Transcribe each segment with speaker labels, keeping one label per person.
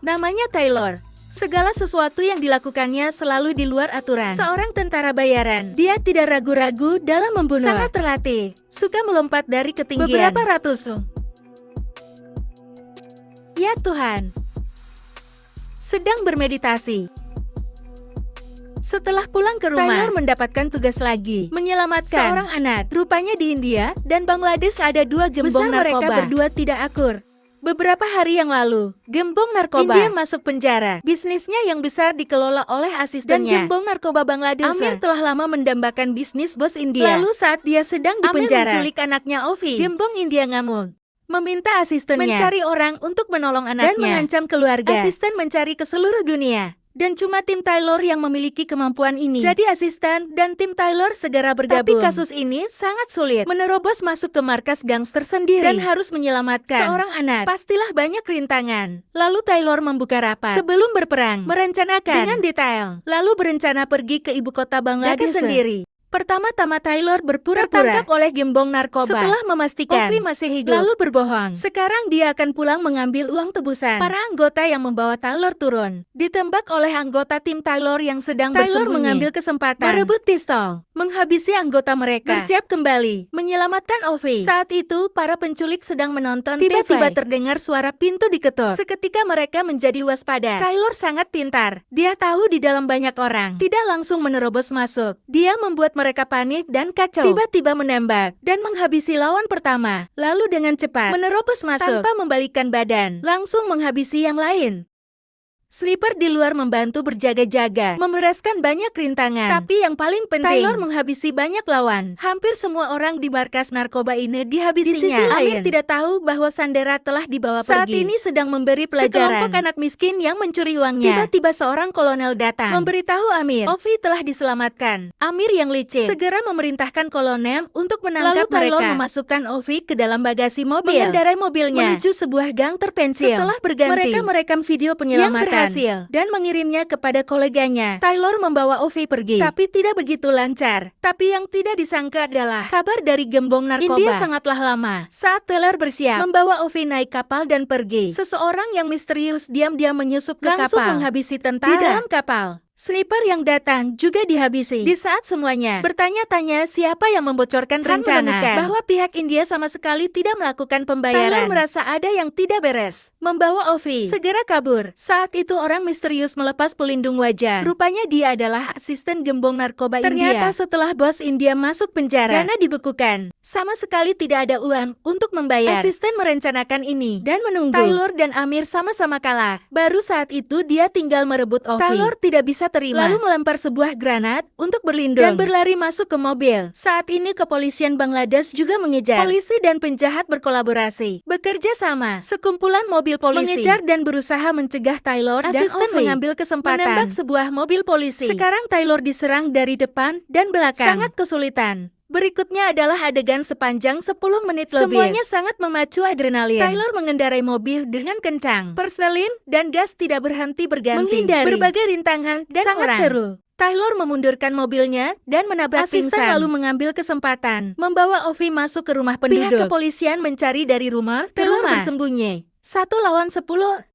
Speaker 1: Namanya Taylor. Segala sesuatu yang dilakukannya selalu di luar aturan. Seorang tentara bayaran, dia tidak ragu-ragu dalam membunuh. Sangat terlatih, suka melompat dari ketinggian beberapa ratus. Ya Tuhan. Sedang bermeditasi. Setelah pulang ke rumah, Taylor mendapatkan tugas lagi, menyelamatkan seorang anak. Rupanya di India dan Bangladesh ada dua gembong narkoba. Mereka berdua tidak akur. Beberapa hari yang lalu, gembong narkoba India masuk penjara. Bisnisnya yang besar dikelola oleh asistennya. Dan gembong narkoba Bangladesh, Amir telah lama mendambakan bisnis bos India. Lalu saat dia sedang di penjara, Amir menculik anaknya Ovi. Gembong India ngamuk, meminta asistennya mencari orang untuk menolong anaknya dan mengancam keluarga. Asisten mencari ke seluruh dunia. Dan cuma tim Taylor yang memiliki kemampuan ini. Jadi asisten dan tim Taylor segera bergabung. Tapi kasus ini sangat sulit. Menerobos masuk ke markas gangster sendiri dan harus menyelamatkan seorang anak. Pastilah banyak rintangan. Lalu Taylor membuka rapat sebelum berperang, merencanakan dengan detail. Lalu berencana pergi ke ibu kota Bangladesh sendiri. Pertama-tama Taylor berpura-pura tertangkap oleh gembong narkoba. Setelah memastikan Ovi masih hidup, lalu berbohong. Sekarang dia akan pulang mengambil uang tebusan. Para anggota yang membawa Taylor turun, ditembak oleh anggota tim Taylor yang sedang bersembunyi. Taylor mengambil kesempatan, merebut pistol, menghabisi anggota mereka, bersiap kembali, menyelamatkan Ovi. Saat itu, para penculik sedang menonton tiba-tiba terdengar suara pintu diketuk. Seketika mereka menjadi waspada. Taylor sangat pintar. Dia tahu di dalam banyak orang, tidak langsung menerobos masuk. Dia membuat mereka panik dan kacau. Tiba-tiba menembak dan menghabisi lawan pertama. Lalu dengan cepat menerobos masuk tanpa membalikkan badan, langsung menghabisi yang lain. Sleeper di luar membantu berjaga-jaga, membereskan banyak rintangan. Tapi yang paling penting, Taylor menghabisi banyak lawan. Hampir semua orang di markas narkoba ini dihabisinya. Di sisi lain, Amir tidak tahu bahwa Sandera telah dibawa pergi. Saat ini sedang memberi pelajaran sekelompok anak miskin yang mencuri uangnya. Tiba-tiba seorang kolonel datang, memberitahu Amir, Ovi telah diselamatkan. Amir yang licik segera memerintahkan kolonel untuk menangkap mereka. Lalu Taylor memasukkan Ovi ke dalam bagasi mobil, mengendarai mobilnya menuju sebuah gang terpencil. Setelah berganti, mereka merekam video penyelamatan dan mengirimnya kepada koleganya. Taylor membawa Ovi pergi, tapi tidak begitu lancar. Tapi yang tidak disangka adalah kabar dari gembong narkoba. India sangatlah lama. Saat Taylor bersiap membawa Ovi naik kapal dan pergi, seseorang yang misterius diam-diam menyusup ke langsung kapal, menghabisi tentara di dalam kapal. Sleeper yang datang juga dihabisi. Di saat semuanya bertanya-tanya siapa yang membocorkan rencana bahwa pihak India sama sekali tidak melakukan pembayaran. Taylor merasa ada yang tidak beres. Membawa Ovi segera kabur. Saat itu orang misterius melepas pelindung wajah. Rupanya dia adalah asisten gembong narkoba India. Ternyata setelah bos India masuk penjara, dana dibekukan. Sama sekali tidak ada uang untuk membayar. Asisten merencanakan ini dan menunggu. Taylor dan Amir sama-sama kalah. Baru saat itu dia tinggal merebut Ovi. Taylor tidak bisa terima, lalu melempar sebuah granat untuk berlindung dan berlari masuk ke mobil. Saat ini kepolisian Bangladesh juga mengejar. Polisi dan penjahat berkolaborasi, bekerja sama. Sekumpulan mobil polisi mengejar dan berusaha mencegah Taylor dan Ovi mengambil kesempatan menembak sebuah mobil polisi. Sekarang Taylor diserang dari depan dan belakang. Sangat kesulitan. Berikutnya adalah adegan sepanjang 10 menit lebih. Semuanya sangat memacu adrenalin. Taylor mengendarai mobil dengan kencang. Perselin dan gas tidak berhenti berganti. Menghindari berbagai rintangan dan sangat seru. Taylor memundurkan mobilnya dan menabrak pingsan, lalu mengambil kesempatan membawa Ovi masuk ke rumah penduduk. Pihak kepolisian mencari dari rumah ke rumah bersembunyi. 1 lawan 10.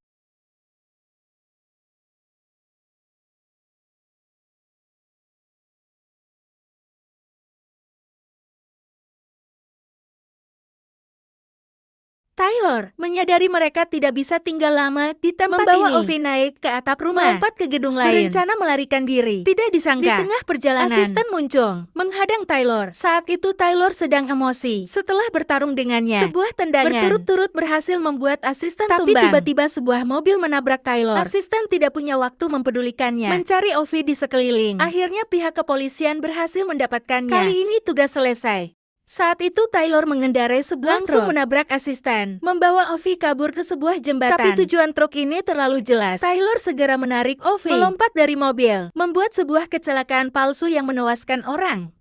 Speaker 1: Taylor menyadari mereka tidak bisa tinggal lama di tempat membawa ini. Ovi naik ke atap rumah, melompat ke gedung lain, berencana melarikan diri. Tidak disangka, di tengah perjalanan, asisten muncul, menghadang Taylor. Saat itu Taylor sedang emosi. Setelah bertarung dengannya, sebuah tendangan berturut-turut berhasil membuat asisten tumbang. Tapi tiba-tiba sebuah mobil menabrak Taylor. Asisten tidak punya waktu mempedulikannya, mencari Ovi di sekeliling. Akhirnya pihak kepolisian berhasil mendapatkannya. Kali ini tugas selesai. Saat itu Taylor mengendarai sebuah truk, menabrak asisten, membawa Ovi kabur ke sebuah jembatan. Tapi tujuan truk ini terlalu jelas. Taylor segera menarik Ovi, melompat dari mobil, membuat sebuah kecelakaan palsu yang menewaskan orang.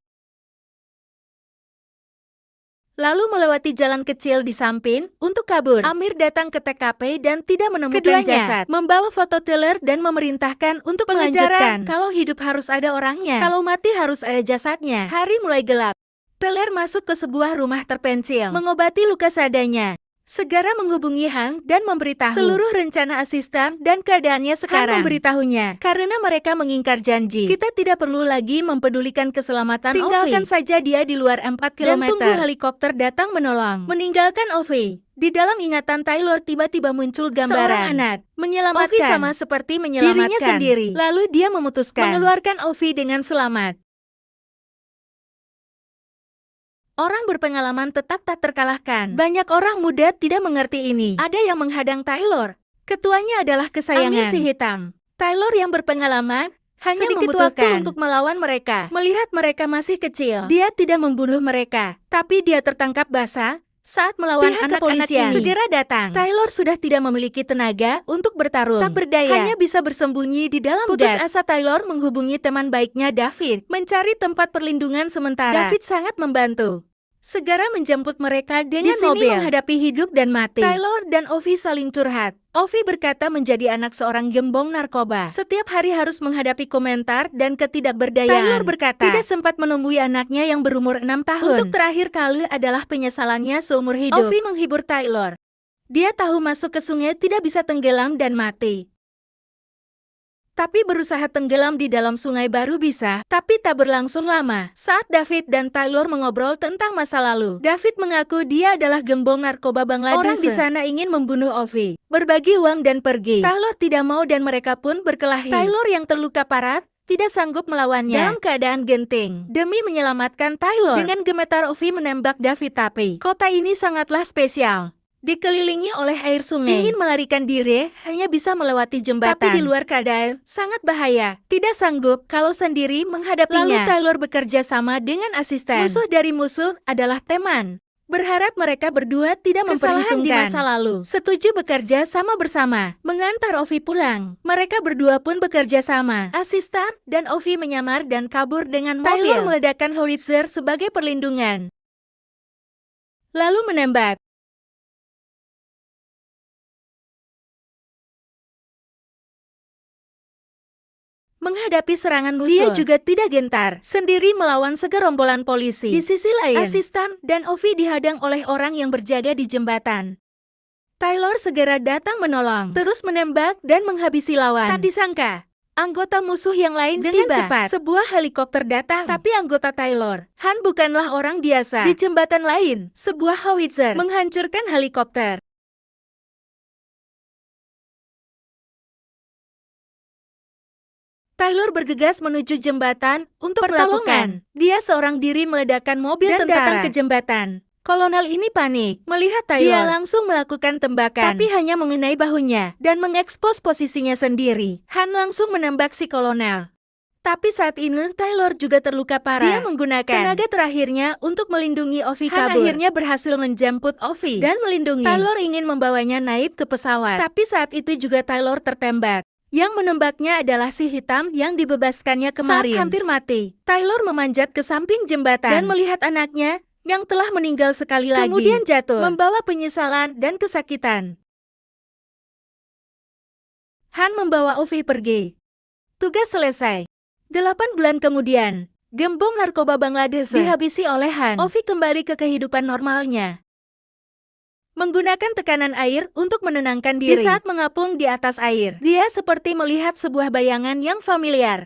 Speaker 1: Lalu melewati jalan kecil di samping untuk kabur. Amir datang ke TKP dan tidak menemukan jasad. Membawa foto Taylor dan memerintahkan untuk melanjutkan. Kalau hidup harus ada orangnya, kalau mati harus ada jasadnya. Hari mulai gelap. Taylor masuk ke sebuah rumah terpencil, mengobati luka seadanya. segera menghubungi Han dan memberitahu seluruh rencana asisten dan keadaannya sekarang. Han memberitahunya, karena mereka mengingkar janji, kita tidak perlu lagi mempedulikan keselamatan Ovi. Tinggalkan saja dia di luar 4 km. Dan tunggu helikopter datang menolong. Meninggalkan Ovi. Di dalam ingatan Taylor tiba-tiba muncul gambaran seorang anak menyelamatkan Ovi sama seperti menyelamatkan dirinya sendiri. Lalu dia memutuskan mengeluarkan Ovi dengan selamat. Orang berpengalaman tetap tak terkalahkan. Banyak orang muda tidak mengerti ini. Ada yang menghadang Taylor. Ketuanya adalah kesayangan si hitam. Taylor yang berpengalaman hanya sedikit waktu untuk melawan mereka. Melihat mereka masih kecil, dia tidak membunuh mereka. Tapi dia tertangkap basah saat melawan anak-anak ini. Segera datang. Taylor sudah tidak memiliki tenaga untuk bertarung. Tak berdaya, hanya bisa bersembunyi di dalam Putus asa Taylor menghubungi teman baiknya David, mencari tempat perlindungan sementara. David sangat membantu. Segera menjemput mereka dengan mobil. Menghadapi hidup dan mati. Taylor dan Ovi saling curhat. Ovi berkata menjadi anak seorang gembong narkoba. Setiap hari harus menghadapi komentar dan ketidakberdayaan. Taylor berkata tidak sempat menemui anaknya yang berumur 6 tahun. Untuk terakhir kali adalah penyesalannya seumur hidup. Ovi menghibur Taylor. Dia tahu masuk ke sungai tidak bisa tenggelam dan mati. Tapi berusaha tenggelam di dalam sungai baru bisa, tapi tak berlangsung lama. Saat David dan Taylor mengobrol tentang masa lalu, David mengaku dia adalah gembong narkoba Bangladesh. Orang di sana ingin membunuh Ovi, berbagi uang dan pergi. Taylor tidak mau dan mereka pun berkelahi. Taylor yang terluka parah tidak sanggup melawannya. Dalam keadaan genting, demi menyelamatkan Taylor, dengan gemetar Ovi menembak David. Tapi kota ini sangatlah spesial. Dikelilingi oleh air sungai. Ingin melarikan diri, hanya bisa melewati jembatan. Tapi di luar keadaan, sangat bahaya. Tidak sanggup kalau sendiri menghadapinya. Lalu Taylor bekerja sama dengan asisten. Musuh dari musuh adalah teman. Berharap mereka berdua tidak memperhitungkan di masa lalu. Setuju bekerja sama bersama. Mengantar Ovi pulang. Mereka berdua pun bekerja sama. Asisten dan Ovi menyamar dan kabur dengan mobil. Taylor meledakkan howitzer sebagai perlindungan. Lalu menembak. Menghadapi serangan musuh, dia juga tidak gentar, sendiri melawan segerombolan polisi. Di sisi lain, asisten dan Ovi dihadang oleh orang yang berjaga di jembatan. Taylor segera datang menolong, terus menembak dan menghabisi lawan. Tak disangka, anggota musuh yang lain dengan cepat. Sebuah helikopter datang, tapi anggota Taylor, Han, bukanlah orang biasa. Di jembatan lain, sebuah howitzer menghancurkan helikopter. Taylor bergegas menuju jembatan untuk pertolongan. Dia seorang diri meledakkan mobil dan datang ke jembatan. Kolonel ini panik melihat Taylor. Dia langsung melakukan tembakan, tapi hanya mengenai bahunya dan mengekspos posisinya sendiri. Han langsung menembak si kolonel. Tapi saat ini Taylor juga terluka parah. Dia menggunakan tenaga terakhirnya untuk melindungi Ovi kabur. Han akhirnya berhasil menjemput Ovi dan melindungi. Taylor ingin membawanya naik ke pesawat. Tapi saat itu juga Taylor tertembak. Yang menembaknya adalah si hitam yang dibebaskannya kemarin. Saat hampir mati, Taylor memanjat ke samping jembatan dan melihat anaknya yang telah meninggal sekali lagi. Kemudian jatuh, membawa penyesalan dan kesakitan. Han membawa Ovi pergi. Tugas selesai. 8 bulan kemudian, gembong narkoba Bangladesh dihabisi oleh Han. Ovi kembali ke kehidupan normalnya. Menggunakan tekanan air untuk menenangkan diri. Di saat mengapung di atas air, dia seperti melihat sebuah bayangan yang familiar.